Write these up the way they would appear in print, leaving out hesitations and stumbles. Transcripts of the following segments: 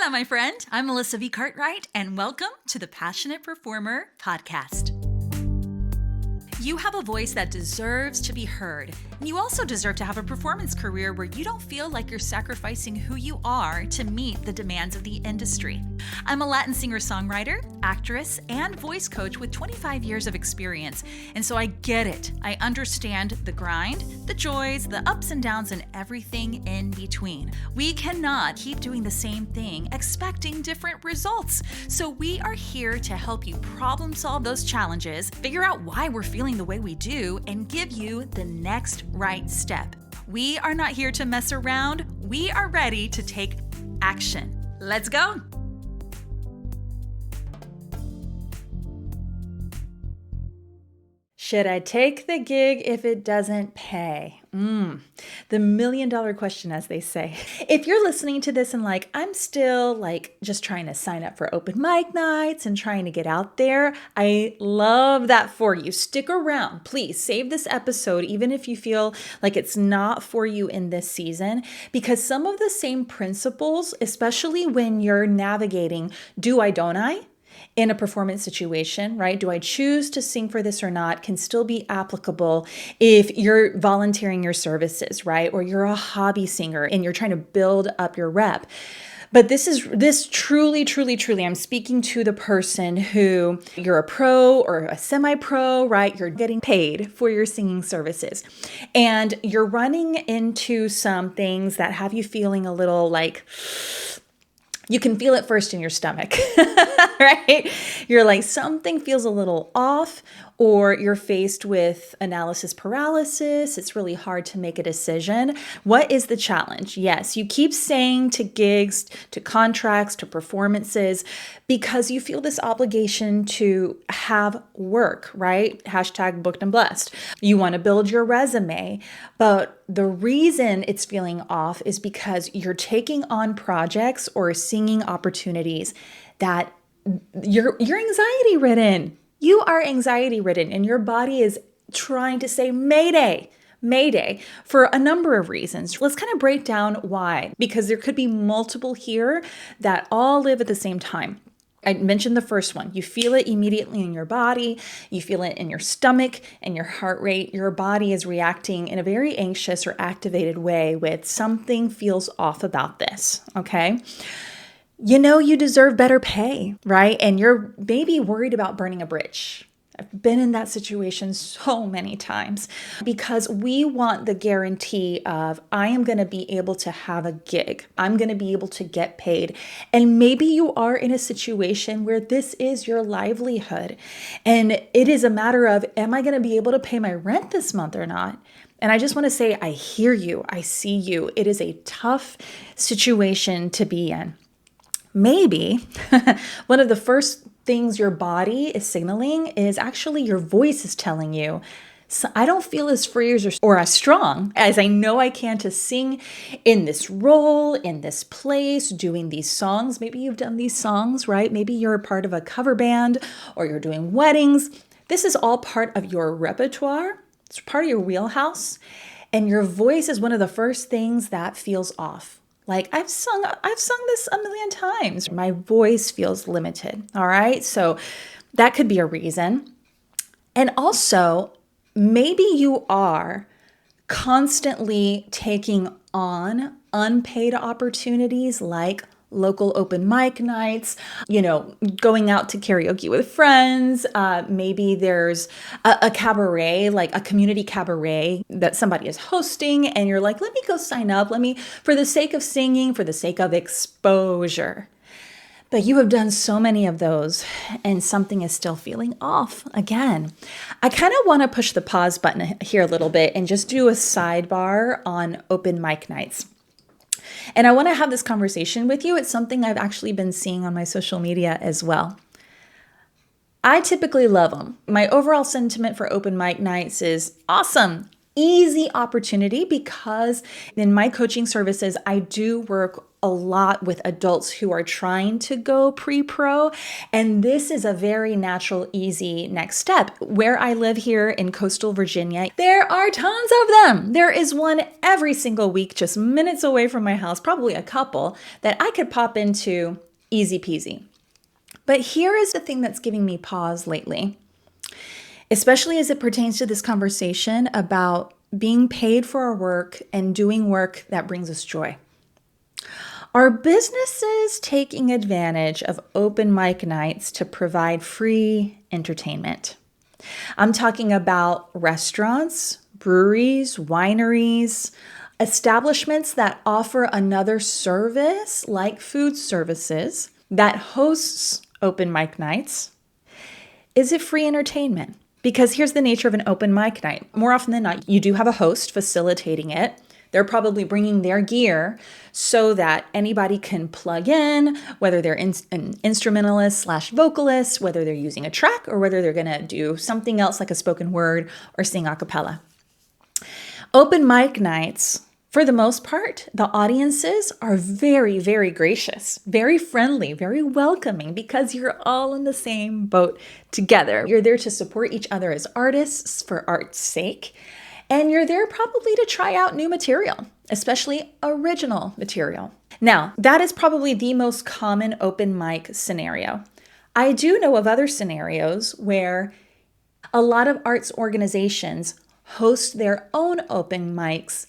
Hola, my friend. I'm Melissa V. Cartwright, and welcome to the Passionate Performer Podcast. You have a voice that deserves to be heard, and you also deserve to have a performance career where you don't feel like you're sacrificing who you are to meet the demands of the industry. I'm a Latin singer-songwriter, actress, and voice coach with 25 years of experience, and so I get it. I understand the grind, the joys, the ups and downs, and everything in between. We cannot keep doing the same thing, expecting different results. So we are here to help you problem solve those challenges, figure out why we're feeling the way we do, and give you the next right step. We are not here to mess around. We are ready to take action. Let's go. Should I take the gig if it doesn't pay? The million-dollar question, as they say. If you're listening to this and I'm still just trying to sign up for open mic nights and trying to get out there, I love that for you. Stick around. Please save this episode, even if you feel like it's not for you in this season, because some of the same principles, especially when you're navigating do I, don't I, in a performance situation, right? Do I choose to sing for this or not, can still be applicable if you're volunteering your services, right? Or you're a hobby singer and you're trying to build up your rep. But this truly, I'm speaking to the person who you're a pro or a semi-pro, right? You're getting paid for your singing services. And you're running into some things that have you feeling a little you can feel it first in your stomach, right? You're like, something feels a little off, or you're faced with analysis paralysis. It's really hard to make a decision. What is the challenge? Yes, you keep saying to gigs, to contracts, to performances, because you feel this obligation to have work, right? Hashtag booked and blessed. You want to build your resume, but the reason it's feeling off is because you're taking on projects or singing opportunities that you're anxiety ridden. You are anxiety ridden and your body is trying to say Mayday, Mayday for a number of reasons. Let's kind of break down why, because there could be multiple here that all live at the same time. I mentioned the first one. You feel it immediately in your body. You feel it in your stomach and your heart rate. Your body is reacting in a very anxious or activated way with something feels off about this, okay? You know you deserve better pay, right? And you're maybe worried about burning a bridge. I've been in that situation so many times because we want the guarantee of I am going to be able to have a gig. I'm going to be able to get paid. And maybe you are in a situation where this is your livelihood. And it is a matter of, am I going to be able to pay my rent this month or not? And I just want to say, I hear you. I see you. It is a tough situation to be in. Maybe one of the first things your body is signaling is actually your voice is telling you, so I don't feel as free or as strong as I know I can to sing in this role, in this place, doing these songs. Maybe you've done these songs, right? Maybe you're a part of a cover band or you're doing weddings. This is all part of your repertoire. It's part of your wheelhouse. And your voice is one of the first things that feels off. I've sung this a million times. My voice feels limited. All right. So that could be a reason. And also, maybe you are constantly taking on unpaid opportunities like local open mic nights, going out to karaoke with friends. Maybe there's a cabaret, like a community cabaret that somebody is hosting. And you're like, let me go sign up. For the sake of singing, for the sake of exposure. But you have done so many of those and something is still feeling off again. I kind of want to push the pause button here a little bit and just do a sidebar on open mic nights. And I want to have this conversation with you. It's something I've actually been seeing on my social media as well. I typically love them. My overall sentiment for open mic nights is awesome. easy opportunity because in my coaching services, I do work a lot with adults who are trying to go pre-pro. And this is a very natural, easy next step. Where I live here in coastal Virginia, there are tons of them. There is one every single week, just minutes away from my house, probably a couple that I could pop into easy peasy. But here is the thing that's giving me pause lately, especially as it pertains to this conversation about being paid for our work and doing work that brings us joy. Are businesses taking advantage of open mic nights to provide free entertainment? I'm talking about restaurants, breweries, wineries, establishments that offer another service like food services that hosts open mic nights. Is it free entertainment? Because here's the nature of an open mic night. More often than not, you do have a host facilitating it. They're probably bringing their gear so that anybody can plug in, whether they're an instrumentalist / vocalist, whether they're using a track or whether they're going to do something else like a spoken word or sing a cappella. Open mic nights, for the most part, the audiences are very, very gracious, very friendly, very welcoming because you're all in the same boat together. You're there to support each other as artists for art's sake. And you're there probably to try out new material, especially original material. Now, that is probably the most common open mic scenario. I do know of other scenarios where a lot of arts organizations host their own open mic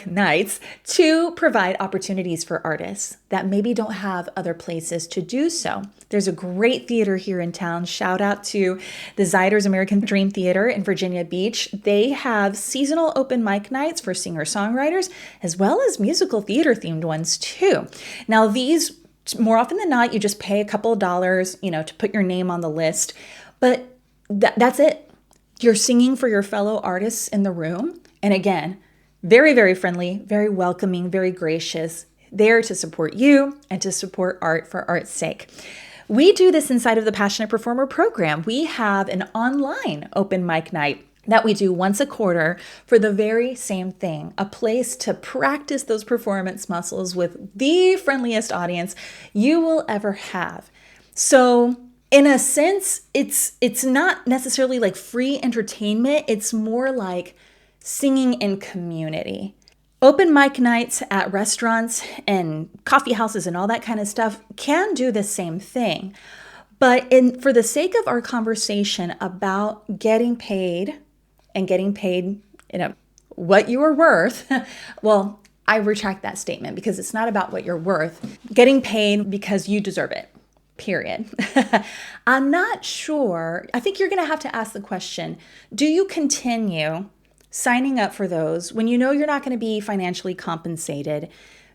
nights to provide opportunities for artists that maybe don't have other places to do so. There's a great theater here in town. Shout out to the Ziders American Dream Theater in Virginia Beach. They have seasonal open mic nights for singer-songwriters, as well as musical theater themed ones too. Now these, more often than not, you just pay a couple of dollars, to put your name on the list, but that's it. You're singing for your fellow artists in the room. And again, very, very friendly, very welcoming, very gracious, there to support you and to support art for art's sake. We do this inside of the Passionate Performer program. We have an online open mic night that we do once a quarter for the very same thing, a place to practice those performance muscles with the friendliest audience you will ever have. So in a sense, it's not necessarily like free entertainment. It's more like singing in community. Open mic nights at restaurants and coffee houses and all that kind of stuff can do the same thing. But for the sake of our conversation about getting paid and getting paid, what you are worth, well, I retract that statement because it's not about what you're worth. Getting paid because you deserve it. Period. I'm not sure. I think you're going to have to ask the question, do you continue signing up for those when you know you're not going to be financially compensated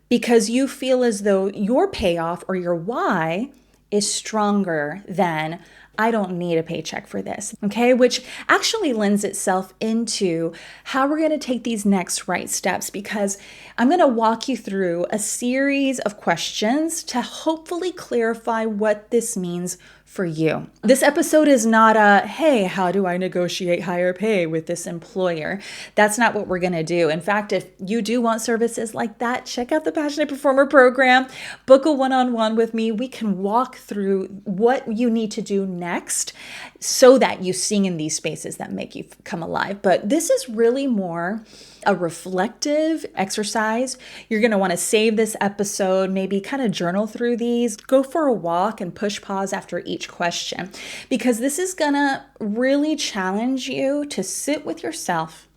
because you feel as though your payoff or your why is stronger than I don't need a paycheck for this, okay? Which actually lends itself into how we're going to take these next right steps, because I'm going to walk you through a series of questions to hopefully clarify what this means for you. This episode is not a, hey, how do I negotiate higher pay with this employer? That's not what we're going to do. In fact, if you do want services like that, check out the Passionate Performer program, book a one-on-one with me. We can walk through what you need to do next so that you sing in these spaces that make you come alive. But this is really more a reflective exercise. You're going to want to save this episode, maybe kind of journal through these, go for a walk and push pause after each question, because this is going to really challenge you to sit with yourself,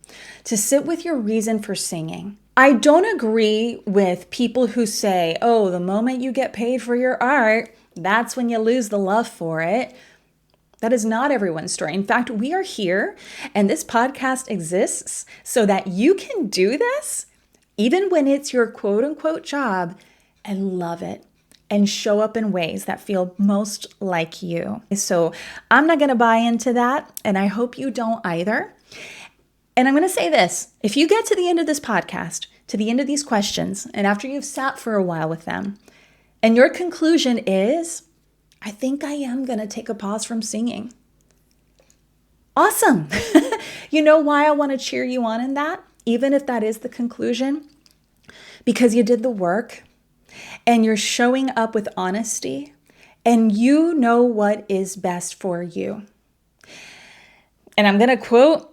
to sit with your reason for singing. I don't agree with people who say, oh, the moment you get paid for your art, that's when you lose the love for it. That is not everyone's story. In fact, we are here and this podcast exists so that you can do this even when it's your quote unquote job and love it and show up in ways that feel most like you. So I'm not going to buy into that, and I hope you don't either. And I'm going to say this, if you get to the end of this podcast, to the end of these questions, and after you've sat for a while with them, and your conclusion is, I think I am going to take a pause from singing, Awesome. You know why I want to cheer you on in that, even if that is the conclusion? Because you did the work and you're showing up with honesty and you know what is best for you. And I'm going to quote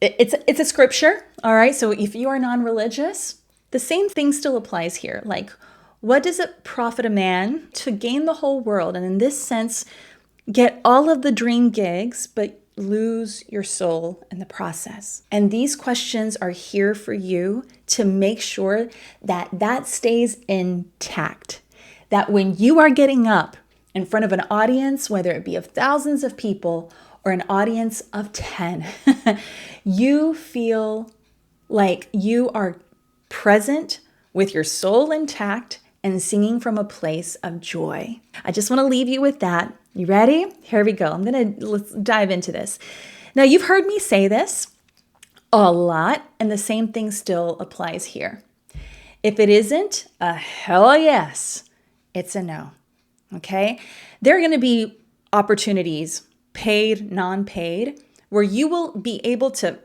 it's a scripture. All right. So if you are non-religious, the same thing still applies here. Like, what does it profit a man to gain the whole world? And in this sense, get all of the dream gigs, but lose your soul in the process. And these questions are here for you to make sure that that stays intact. That when you are getting up in front of an audience, whether it be of thousands of people or an audience of 10, you feel like you are present with your soul intact and singing from a place of joy. I just want to leave you with that. You ready? Here we go. Let's dive into this. Now, you've heard me say this a lot, and the same thing still applies here. If it isn't a hell yes, it's a no. Okay? There are going to be opportunities, paid, non-paid, where you will be able to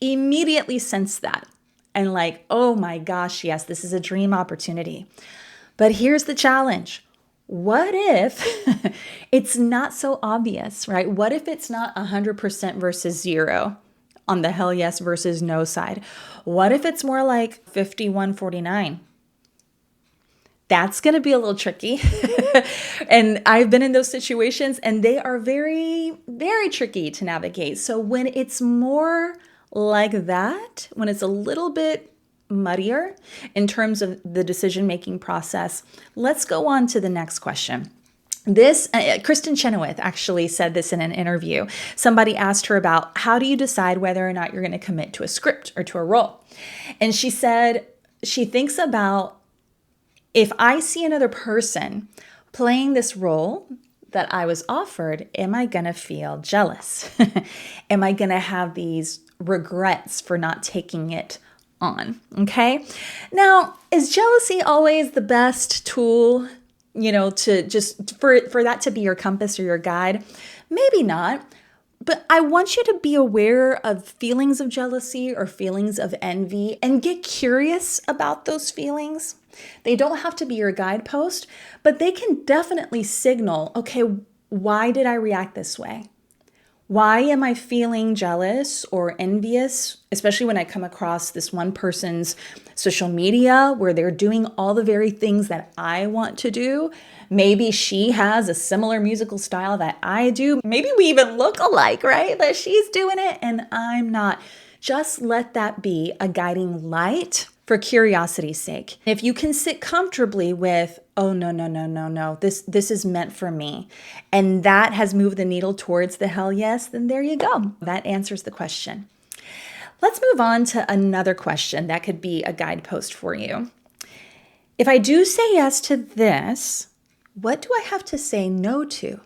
immediately sense that and like, oh my gosh, yes, this is a dream opportunity. But here's the challenge. What if it's not so obvious, right? What if it's not 100% versus 0 on the hell yes versus no side? What if it's more like 51-49? That's going to be a little tricky. And I've been in those situations and they are very, very tricky to navigate. So when it's more like that, when it's a little bit muddier in terms of the decision-making process, let's go on to the next question. This, Kristen Chenoweth actually said this in an interview. Somebody asked her about how do you decide whether or not you're going to commit to a script or to a role? And she said she thinks about, if I see another person playing this role that I was offered, am I going to feel jealous? Am I going to have these regrets for not taking it on? Okay. Now, is jealousy always the best tool, to just for that to be your compass or your guide? Maybe not. But I want you to be aware of feelings of jealousy or feelings of envy and get curious about those feelings. They don't have to be your guidepost, but they can definitely signal, okay, why did I react this way? Why am I feeling jealous or envious, especially when I come across this one person's social media where they're doing all the very things that I want to do? Maybe she has a similar musical style that I do. Maybe we even look alike, right? But she's doing it and I'm not. Just let that be a guiding light for curiosity's sake. If you can sit comfortably with, oh, no, this is meant for me, and that has moved the needle towards the hell yes, then there you go. That answers the question. Let's move on to another question that could be a guidepost for you. If I do say yes to this, what do I have to say no to?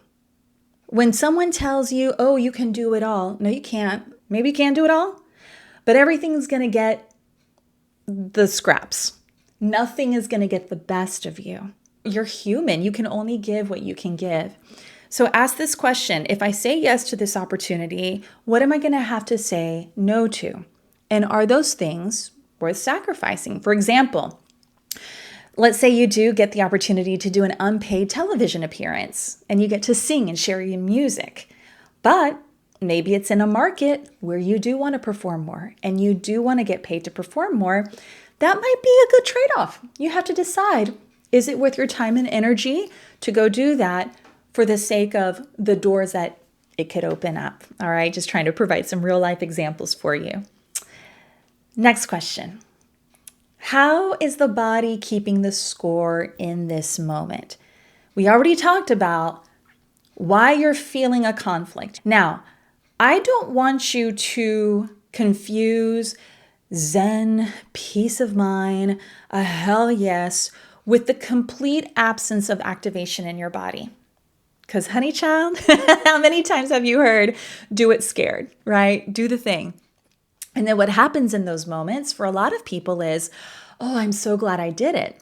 When someone tells you, oh, you can do it all. No, you can't. Maybe you can't do it all, but everything's going to get the scraps. Nothing is going to get the best of you. You're human. You can only give what you can give. So ask this question. If I say yes to this opportunity, what am I going to have to say no to? And are those things worth sacrificing? For example, let's say you do get the opportunity to do an unpaid television appearance and you get to sing and share your music. But maybe it's in a market where you do want to perform more and you do want to get paid to perform more. That might be a good trade-off. You have to decide, is it worth your time and energy to go do that for the sake of the doors that it could open up? All right, just trying to provide some real life examples for you. Next question. How is the body keeping the score in this moment? We already talked about why you're feeling a conflict. Now, I don't want you to confuse Zen, peace of mind, a hell yes, with the complete absence of activation in your body. Because honey child, how many times have you heard, do it scared, right? Do the thing. And then what happens in those moments for a lot of people is, oh, I'm so glad I did it.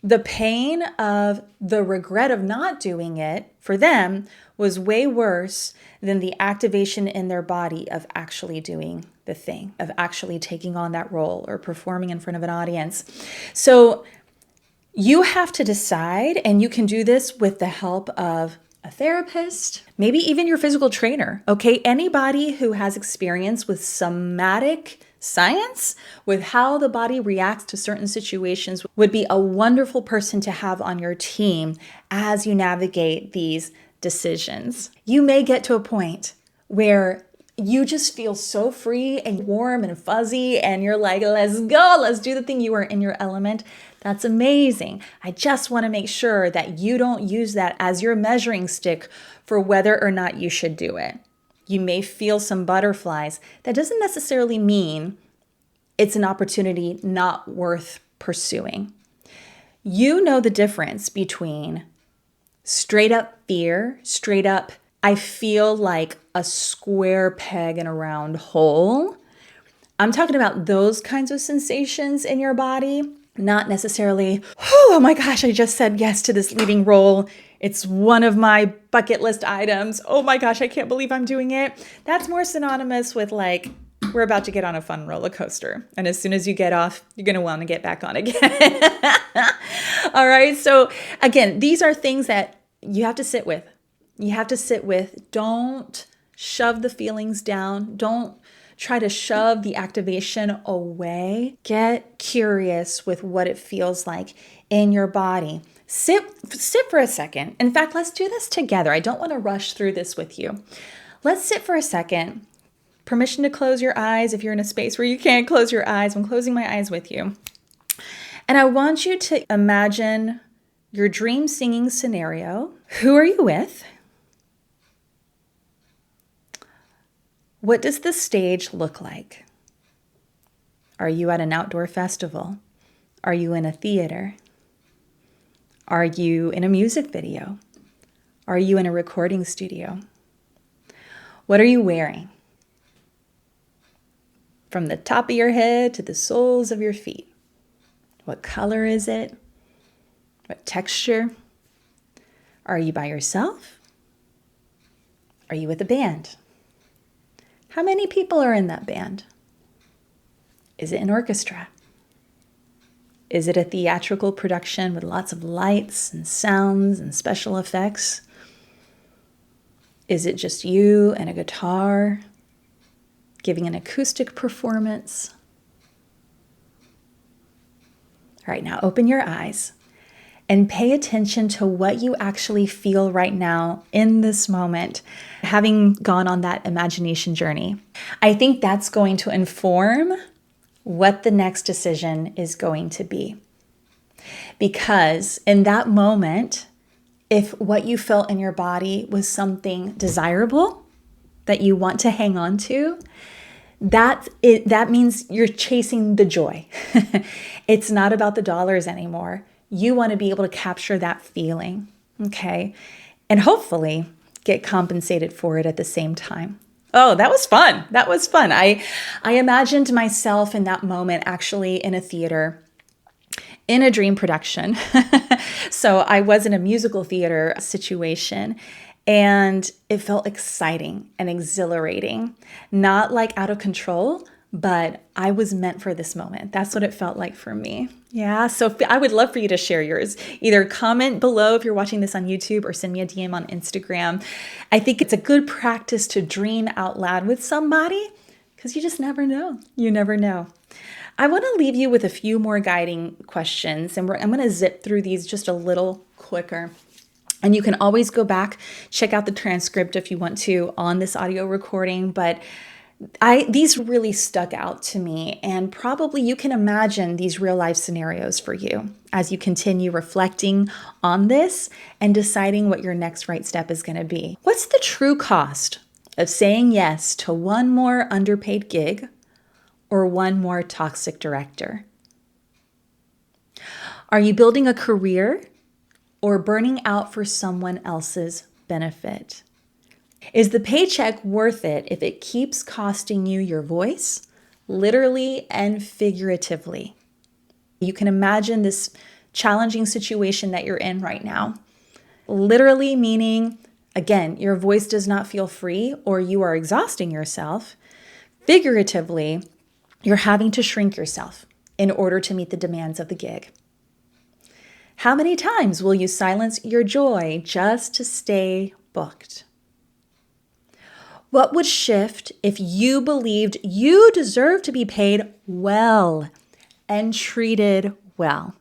The pain of the regret of not doing it for them was way worse than the activation in their body of actually doing the thing, of actually taking on that role or performing in front of an audience. So you have to decide, and you can do this with the help of a therapist, maybe even your physical trainer, okay? Anybody who has experience with somatic science, with how the body reacts to certain situations, would be a wonderful person to have on your team as you navigate these decisions. You may get to a point where you just feel so free and warm and fuzzy, and you're like, let's go, let's do the thing. You are in your element. That's amazing. I just want to make sure that you don't use that as your measuring stick for whether or not you should do it. You may feel some butterflies. That doesn't necessarily mean it's an opportunity not worth pursuing. You know the difference between straight up fear, straight up, I feel like a square peg in a round hole. I'm talking about those kinds of sensations in your body, not necessarily, oh my gosh, I just said yes to this leading role. It's one of my bucket list items. Oh my gosh, I can't believe I'm doing it. That's more synonymous with like, we're about to get on a fun roller coaster. And as soon as you get off, you're going to want to get back on again. All right. So again, these are things that you have to sit with. You have to sit with. Don't shove the feelings down. Don't try to shove the activation away. Get curious with what it feels like in your body. Sit for a second. In fact, let's do this together. I don't want to rush through this with you. Let's sit for a second. Permission to close your eyes if you're in a space where you can't close your eyes. I'm closing my eyes with you. And I want you to imagine your dream singing scenario. Who are you with? What does the stage look like? Are you at an outdoor festival? Are you in a theater? Are you in a music video? Are you in a recording studio? What are you wearing? From the top of your head to the soles of your feet. What color is it? What texture? Are you by yourself? Are you with a band? How many people are in that band? Is it an orchestra? Is it a theatrical production with lots of lights and sounds and special effects? Is it just you and a guitar giving an acoustic performance? All right, now open your eyes and pay attention to what you actually feel right now in this moment, having gone on that imagination journey. I think that's going to inform what the next decision is going to be. Because in that moment, if what you felt in your body was something desirable that you want to hang on to, that means you're chasing the joy. It's not about the dollars anymore. You want to be able to capture that feeling, okay? And hopefully get compensated for it at the same time. Oh, that was fun. That was fun. I imagined myself in that moment actually in a theater, in a dream production. So I was in a musical theater situation, and it felt exciting and exhilarating, not like out of control, but I was meant for this moment. That's what it felt like for me. Yeah, so I would love for you to share yours. Either comment below if you're watching this on YouTube or send me a DM on Instagram. I think it's a good practice to dream out loud with somebody because you just never know. You never know. I want to leave you with a few more guiding questions, and I'm going to zip through these just a little quicker. And you can always go back, check out the transcript if you want to on this audio recording, but these really stuck out to me, and probably you can imagine these real life scenarios for you as you continue reflecting on this and deciding what your next right step is going to be. What's the true cost of saying yes to one more underpaid gig or one more toxic director? Are you building a career or burning out for someone else's benefit? Is the paycheck worth it if it keeps costing you your voice, literally and figuratively? You can imagine this challenging situation that you're in right now. Literally meaning, again, your voice does not feel free or you are exhausting yourself. Figuratively, you're having to shrink yourself in order to meet the demands of the gig. How many times will you silence your joy just to stay booked? What would shift if you believed you deserve to be paid well and treated well?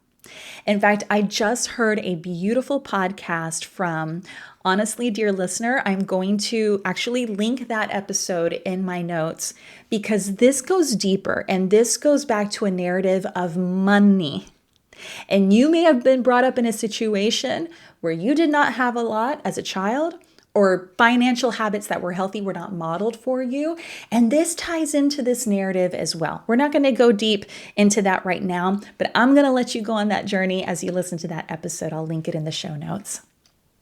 In fact, I just heard a beautiful podcast from, honestly, dear listener, I'm going to actually link that episode in my notes because this goes deeper and this goes back to a narrative of money. And you may have been brought up in a situation where you did not have a lot as a child, or financial habits that were healthy were not modeled for you. And this ties into this narrative as well. We're not going to go deep into that right now, but I'm going to let you go on that journey as you listen to that episode. I'll link it in the show notes.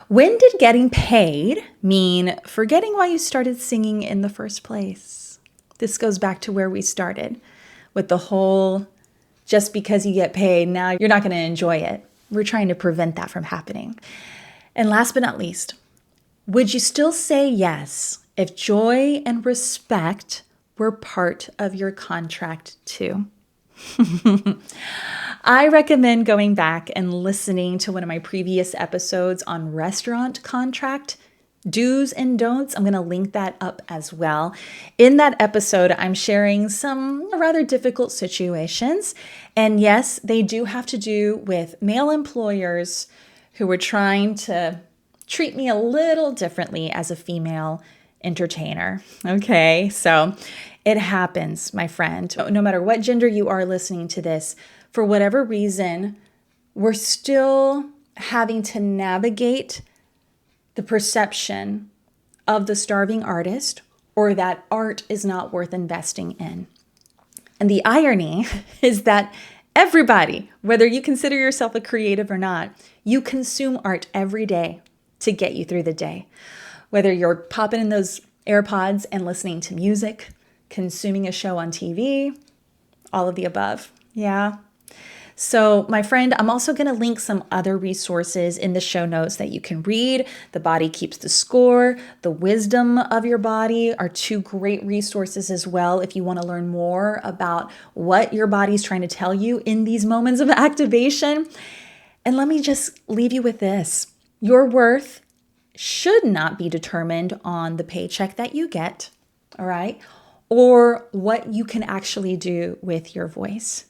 When did getting paid mean forgetting why you started singing in the first place? This goes back to where we started with the whole, just because you get paid, now you're not going to enjoy it. We're trying to prevent that from happening. And last but not least, would you still say yes if joy and respect were part of your contract too? I recommend going back and listening to one of my previous episodes on restaurant contract do's and don'ts. I'm going to link that up as well. In that episode, I'm sharing some rather difficult situations. And yes, they do have to do with male employers who were trying to treat me a little differently as a female entertainer. Okay, so it happens, my friend. No matter what gender you are listening to this, for whatever reason, we're still having to navigate the perception of the starving artist or that art is not worth investing in. And the irony is that everybody, whether you consider yourself a creative or not, you consume art every day to get you through the day. Whether you're popping in those AirPods and listening to music, consuming a show on TV, all of the above. Yeah. So my friend, I'm also going to link some other resources in the show notes that you can read. The Body Keeps the Score, The Wisdom of Your Body are two great resources as well if you want to learn more about what your body's trying to tell you in these moments of activation. And let me just leave you with this. Your worth should not be determined on the paycheck that you get, all right, or what you can actually do with your voice.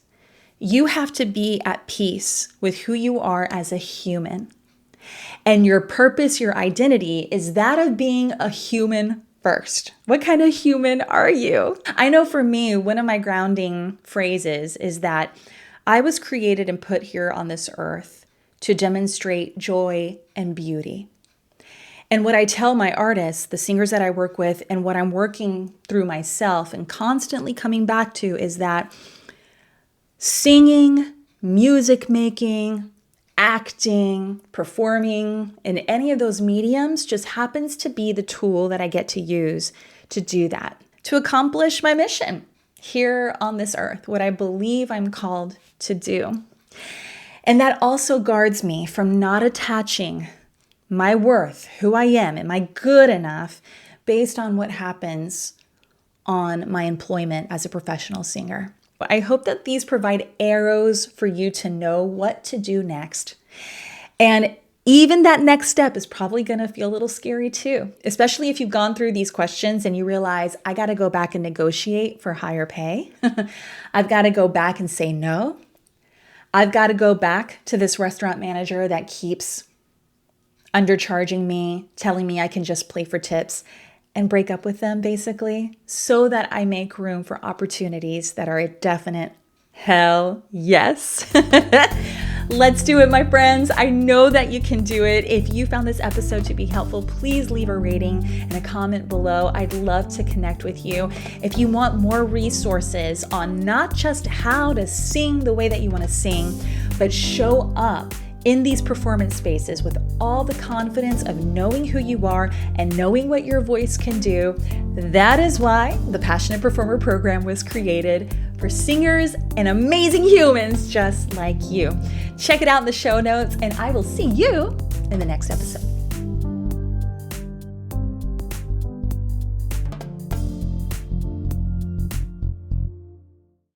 You have to be at peace with who you are as a human. And your purpose, your identity is that of being a human first. What kind of human are you? I know for me, one of my grounding phrases is that I was created and put here on this earth to demonstrate joy and beauty. And what I tell my artists, the singers that I work with, and what I'm working through myself and constantly coming back to is that singing, music making, acting, performing in any of those mediums just happens to be the tool that I get to use to do that, to accomplish my mission here on this earth, what I believe I'm called to do. And that also guards me from not attaching my worth, who I am I good enough based on what happens on my employment as a professional singer. I hope that these provide arrows for you to know what to do next. And even that next step is probably going to feel a little scary too, especially if you've gone through these questions and you realize, I got to go back and negotiate for higher pay. I've got to go back and say no. I've got to go back to this restaurant manager that keeps undercharging me, telling me I can just play for tips, and break up with them basically, so that I make room for opportunities that are a definite hell yes. Let's do it, my friends. I know that you can do it. If you found this episode to be helpful, please leave a rating and a comment below. I'd love to connect with you. If you want more resources on not just how to sing the way that you want to sing, but show up in these performance spaces with all the confidence of knowing who you are and knowing what your voice can do. That is why the Passionate Performer program was created for singers and amazing humans just like you. Check it out in the show notes, and I will see you in the next episode.